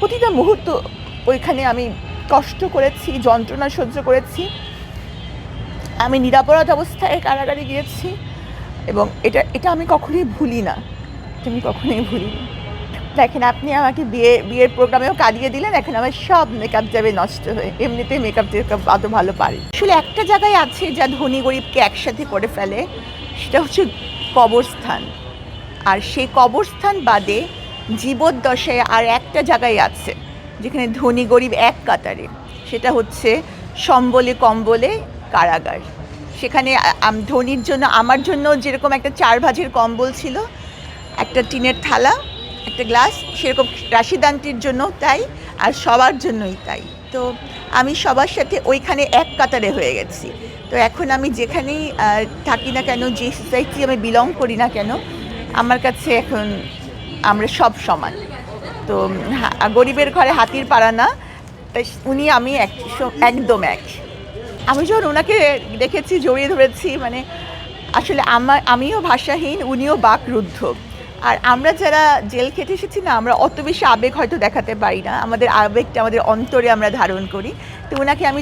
প্রতিটা মুহূর্ত ওইখানে আমি কষ্ট করেছি, যন্ত্রণা সহ্য করেছি। আমি নিরপরাধ অবস্থায় কারাগারে গিয়েছি এবং এটা আমি কখনোই ভুলি না। এটা আমি কখনোই ভুলি না। দেখেন, আপনি আমাকে বিয়ের প্রোগ্রামেও কাঁদিয়ে দিলেন, এখন আমার সব মেকআপ যাবে নষ্ট হয়ে। এমনিতেই মেকআপ অত ভালো পারি। আসলে একটা জায়গায় আছে যা ধনী গরিবকে একসাথে করে ফেলে, সেটা হচ্ছে কবরস্থান। আর সেই কবরস্থান বাদে জীবদ্দশায় আর একটা জায়গায় আছে যেখানে ধনী গরিব এক কাতারে, সেটা হচ্ছে সম্বলে কম্বলে কারাগার। সেখানে ধনীর জন্য, আমার জন্য যেরকম একটা 4 ভাঁজের কম্বল ছিল, একটা টিনের থালা, একটা গ্লাস, সেরকম রাশিদ আন্টির জন্য তাই, আর সবার জন্যই তাই। তো আমি সবার সাথে ওইখানে এক কাতারে হয়ে গেছি। তো এখন আমি যেখানেই থাকি না কেন, যে সোসাইটি আমি বিলং করি না কেন, আমার কাছে এখন আমরা সব সমান। তো গরিবের ঘরে হাতির পাড়া না, তাই উনি আমি একদম এক। আমি যখন ওনাকে দেখেছি, জড়িয়ে ধরেছি, মানে আসলে আমিও ভাষাহীন, উনিও বাকরুদ্ধ। আর আমরা যারা জেল খেটে এসেছি না, আমরা অত বেশি আবেগ হয়তো দেখাতে পারি না, আমাদের আবেগটা আমাদের অন্তরে আমরা ধারণ করি। তো ওনাকে আমি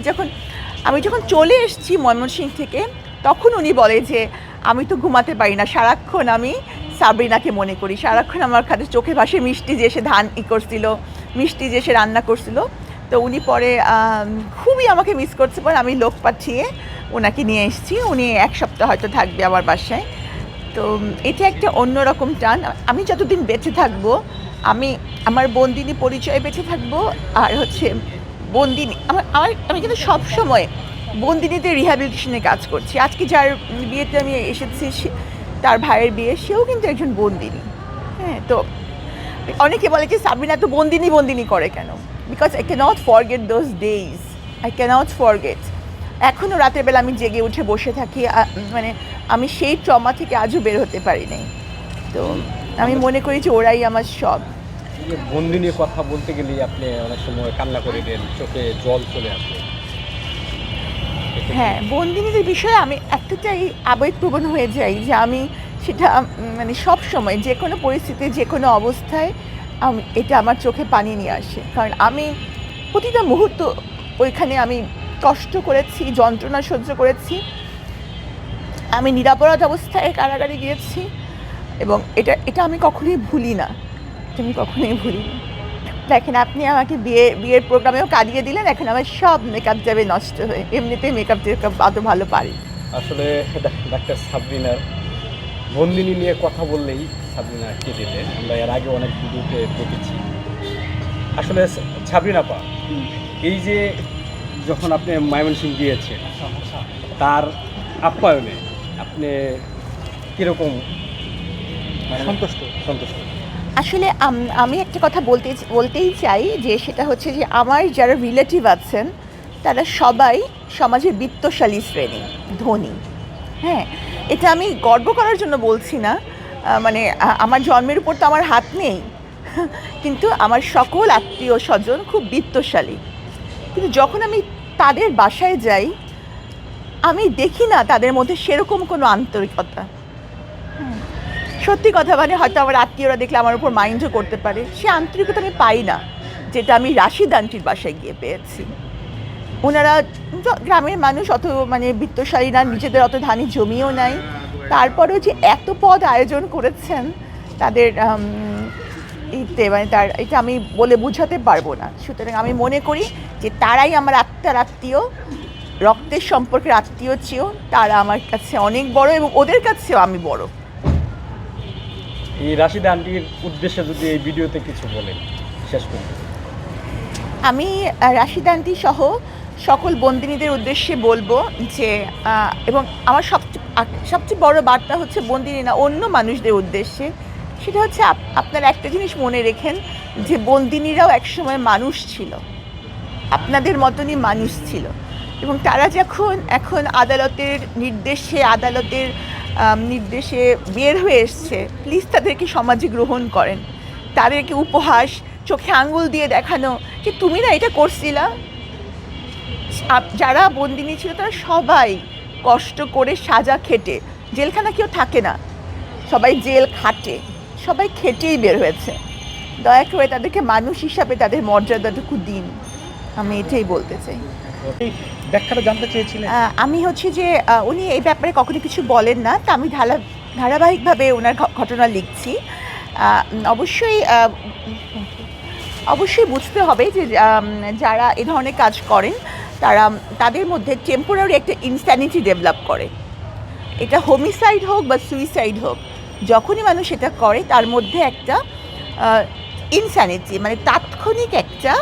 যখন চলে এসেছি ময়মনসিংহ থেকে, তখন উনি বলে যে আমি তো ঘুমাতে পারি না, সারাক্ষণ আমি সাবরিনাকে মনে করি, সারাক্ষণ আমার খাতে চোখে ভাসে মিষ্টি যে এসে ধান করছিল, মিষ্টি যে এসে রান্না করছিল। তো উনি পরে খুবই আমাকে মিস করছে, পরে আমি লোক পাঠিয়ে ওনাকে নিয়ে এসেছি। উনি 1 সপ্তাহ হয়তো থাকবে আমার বাসায়। তো এটা একটা অন্যরকম টান। আমি যতদিন বেঁচে থাকবো, আমার বন্দিনী পরিচয়ে বেঁচে থাকবো। আর হচ্ছে বন্দিনী আমি কিন্তু সবসময় বন্দিনীদের রিহ্যাবিলিটেশনে কাজ করছি। আজকে যার বিয়েতে আমি এসেছি, তার ভাইয়ের বিয়ে, সেও কিন্তু একজন বন্দিনী। হ্যাঁ, তো অনেকে বলে যে সাবরিনা তো বন্দিনী করে কেন? Because I can't forget those days, I can't forget. এখনও রাতের বেলা আমি জেগে উঠে বসে থাকি, মানে আমি সেই ট্রমা থেকে আজও বের হতে পারি নাই। তো আমি মনে করি যে ওরাই আমার সব। বন্দি নিয়ে কথা বলতে গেলেই আপনি অনেক সময় কান্না করে দেন, চোখে জল চলে আসে। হ্যাঁ, বন্দিনীদের বিষয়ে আমি এতটাই আবেগপ্রবণ হয়ে যাই যে আমি সেটা মানে সব সময়, যে কোনো পরিস্থিতিতে, যে কোনো অবস্থায় এটা আমার চোখে পানি নিয়ে আসে। কারণ আমি প্রতিটা মুহূর্ত ওইখানে আমি কষ্ট করেছি, যন্ত্রণা সহ্য করেছি। আমি নিরপরাধ অবস্থায় কারাগারে গিয়েছি এবং এটা আমি কখনোই ভুলি না। এটা আমি কখনোই ভুলি না। দেখেন, আপনি আমাকে বিয়ের প্রোগ্রামেও কাঁদিয়ে দিলেন, এখন আমার সব মেকআপ যাবে নষ্ট হয়ে। এমনিতেই মেকআপ অত ভালো পারি। আসলে ডাক্তার সাবরিনার বন্দিনী নিয়ে কথা বললেই সাবরিনা কেঁদে দেয়। আমরা এর আগে অনেক ভিডিওতে দেখেছি। আসলে সাবরিনা আপা, এই যে যখন আপনি ময়মনসিংহ গিয়েছেন, তার আপ্যায়নে আপনি কীরকম সন্তুষ্ট? আসলে আমি একটা কথা বলতেই চাই, যে সেটা হচ্ছে যে আমার যারা রিলেটিভ আছেন, তারা সবাই সমাজের বিত্তশালী শ্রেণী, ধনী। হ্যাঁ, এটা আমি গর্ব করার জন্য বলছি না। মানে আমার জন্মের উপর তো আমার হাত নেই, কিন্তু আমার সকল আত্মীয় স্বজন খুব বিত্তশালী। কিন্তু যখন আমি তাদের বাসায় যাই, আমি দেখি না তাদের মধ্যে সেরকম কোনো আন্তরিকতা। সত্যি কথা, মানে হয়তো আমার আত্মীয়রা দেখলে আমার উপর মাইন্ডও করতে পারে, সে আন্তরিকতা আমি পাই না, যেটা আমি রাশিদ আন্টির বাসায় গিয়ে পেয়েছি। ওনারা গ্রামের মানুষ, অত মানে বিত্তশালী না, নিজেদের অত ধানি জমিও নাই, তারপরেও যে এত পদ আয়োজন করেছেন তাদের মানে এটা আমি বলে বোঝাতে পারবো না। সুতরাং আমি মনে করি যে তারাই আমার আত্মার আত্মীয়, রক্তের সম্পর্কের আত্মীয় চেয়েও তারা আমার কাছে অনেক বড়, এবং ওদের কাছেও আমি বড়। এই রাশিদা আন্টির উদ্দেশ্যে যদি এই ভিডিওতে কিছু বলেন শেষ করতে। আমি রাশিদা আন্টি সহ সকল বন্দিনীদের উদ্দেশ্যে বলবো যে, এবং আমার সবচেয়ে বড় বার্তা হচ্ছে বন্দিনী না, অন্য মানুষদের উদ্দেশ্যে, সেটা হচ্ছে আপনারা একটা জিনিস মনে রেখেন, যে বন্দিনীরাও একসময় মানুষ ছিল, আপনাদের মতনই মানুষ ছিল। এবং তারা যখন এখন আদালতের নির্দেশে বের হয়ে এসছে, প্লিজ তাদেরকে সমাজে গ্রহণ করেন। তাদেরকে উপহাস, চোখে আঙ্গুল দিয়ে দেখানো যে তুমি না এটা করছিলা। যারা বন্দিনী ছিল তারা সবাই কষ্ট করে সাজা খেটে, জেলখানা কেউ থাকে না, সবাই জেল খাটে, সবাই খেটেই বের হয়েছে। দয়া করে তাদেরকে মানুষ হিসাবে তাদের মর্যাদাটুকু দিন, আমি এটাই বলতে চাই। এই ব্যাখ্যাটা জানতে চেয়েছিলেন। আমি হচ্ছে যে উনি এই ব্যাপারে কখনো কিছু বলেন না, তা আমি ধারাবাহিকভাবে ওনার ঘটনা লিখছি। অবশ্যই অবশ্যই বুঝতে হবে যে যারা এ ধরনের কাজ করেন তাদের মধ্যে টেম্পোরারি একটা ইনস্যানিটি ডেভেলপ করে। এটা হোমিসাইড হোক বা সুইসাইড হোক, যখনই মানুষ এটা করে তার মধ্যে একটা ইনস্যানিটি মানে তাৎক্ষণিক একটা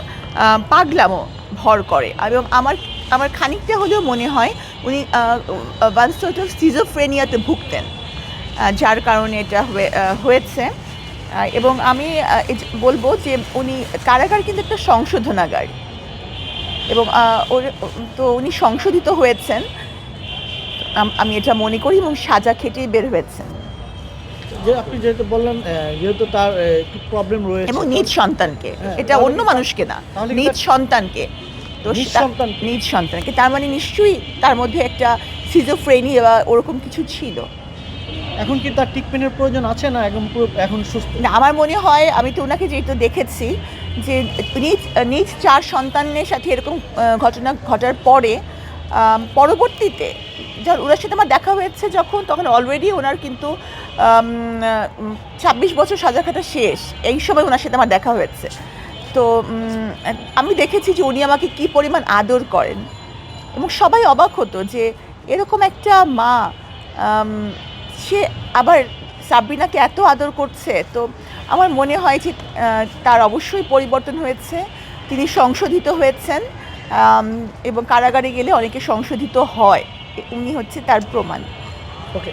পাগলামো ভর করে। এবং আমার খানিকটা হলেও মনে হয় উনি ওয়ান সর্ট অফ সিজোফ্রেনিয়াতে ভুগতেন, যার কারণে এটা হয়েছে। এবং আমি বলবো যে কারাগার কিন্তু একটা সংশোধনাগার, এবং তো উনি সংশোধিত হয়েছেন, আমি এটা মনে করি, এবং সাজা খেটেই বের হয়েছেন। যে আপনি যেহেতু বললেন যেহেতু তার একটু প্রবলেম রয়েছে এবং নিজ সন্তানকে, হ্যাঁ, এটা অন্য মানুষকে না, তাহলে কি নিজ সন্তানকে, তো নিজ সন্তানকে? নিজ সন্তানকে, তার মানে নিশ্চয়ই তার মধ্যে একটা সিজোফ্রেনিয়া বা ওরকম কিছু ছিল। এখন কি তার ট্রিটমেন্টের প্রয়োজন আছে না এখন পুরো এখন সুস্থ? না, আমার মনে হয়, আমি তো ওনাকে যেহেতু দেখেছি, যে নিজ 4 সন্তানের সাথে এরকম ঘটনা ঘটার পরে পরবর্তীতে ওনার সাথে আমার দেখা হয়েছে তখন অলরেডি ওনার কিন্তু 26 বছর সাজা খাটা শেষ, এই সময় ওনার সাথে আমার দেখা হয়েছে। তো আমি দেখেছি যে উনি আমাকে কী পরিমাণ আদর করেন, এবং সবাই অবাক হতো যে এরকম একটা মা সে আবার সাবরিনাকে এত আদর করছে। তো আমার মনে হয় যে তার অবশ্যই পরিবর্তন হয়েছে, তিনি সংশোধিত হয়েছেন, এবং কারাগারে গেলে অনেকে সংশোধিত হয়, উনি হচ্ছে তার প্রমাণ। ওকে।